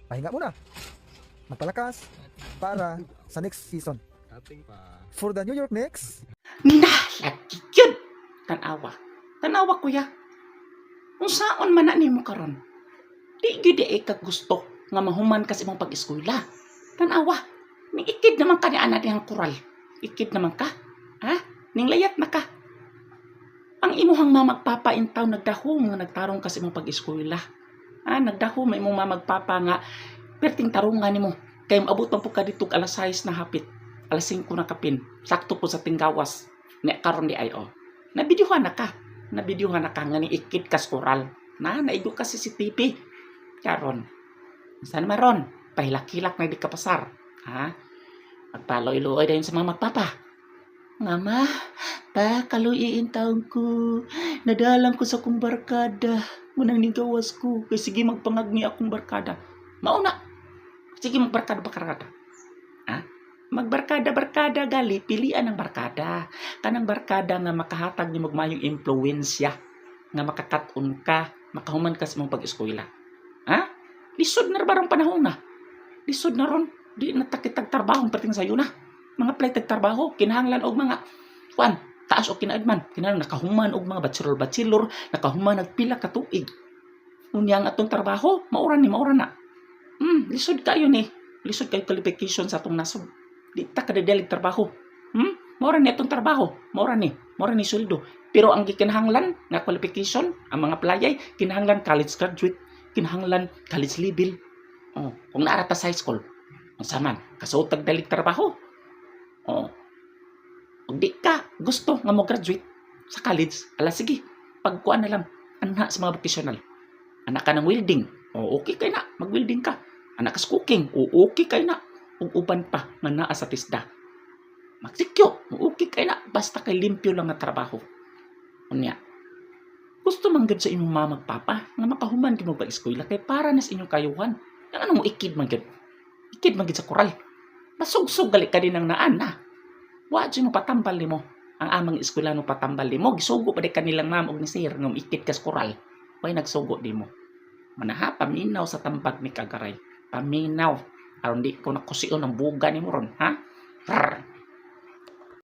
pahinga muna, magpalakas para sa next season. For the New York Knicks, Lagi yun. Tanawa. Tanawa kuya. Kung saan man na nimo karon. Di gyud di ka gusto nga mahuman ka sa imong pag-eskwela. Tanawa. Ning ikid naman ka ni ana dihang koral. Ikid naman ka. Ha? Ning layat na ka. Ang imuhang mamagpapaintaw nagdahom nga nagtarong ka sa imong pag-eskwela. Ha? Nagdahom imong mamagpapa nga perting tarungan nimo. Kay maabot pa po ka dito alas 6 na hapit. Alas 5 na kapin. Sakto po sa tinggawas. Ne karon di ay o. Nabidyuhan na ka. Nabidyuhan na ka nga ni ikid kas koral. Naigo ka sa CCTV. Karon. Saan maron? Pahilak-hilak na di ka pasar. Ha? Magpaloy-loy dayon sa mga magpapa. Nga ma, pa, kaluyin taon ko. Nadalang ko sa kong barkada. Munang nigawas ko. Kaya sige magpangagni akong barkada. Mauna. Sige magbarkada-barkada. Ha? Magbarkada-barkada gali. Pilian ang barkada. Kanang barkada nga makahatag ni magmayong impluensya. Nga makakaton ka. Makahuman ka sa mong pag-eskwela. Ha? Lisod na barang panahon na. Lisod na ron. Di natakitag trabaho perting sayo na. Mga play trabaho. Kinahanglan og mga kuan. Taas o kinaadman. Kinahanglan nakahuman og mga bachelor. Nakahuman nagpila ka tuig. Unya nga atong trabaho. Mauran na. Lisod kayo ni. Lisod kayo qualification sa atong nasod. Di ta kadadalig trabaho. Mauran ni atong trabaho. Mauran ni sweldo. Pero ang gikinahanglan nga qualification, ang mga playay, kinahanglan college graduate, kinahanglan college level. Kung naara ta sa high school, unsa man, kasuotag dalig trabaho. Kung di ka gusto nga mo graduate sa college, sige, pagkuan na lang, anak sa mga vocational. Anak ka ng welding, okay kay na, mag-welding ka. Anak ka sa cooking, okay kay na. Ug uban pa, nga naa sa tisda. Magsikyo, okay kay na, basta kay limpyo lang nga trabaho. Unya, gusto man gud sa inyong mamagpapa nga makahuman gyud mo pa eskwela kay para na sa inyong kayuhan. Yang ano mo ikid man gud. Ikid man gud sa koral. Masugsug gali ka din ang naan na. Wa mo patambal nimo. Ang amang eskwelano patambal nimo. Gisugo pa di kanilang ma'am og ni sir nga ikid ka sa koral. Way nagsugo nimo. Manaha paminaw sa tambag ni Kagaray. Paminaw. Aron di ko nakusion ang buga nimo ron, ha?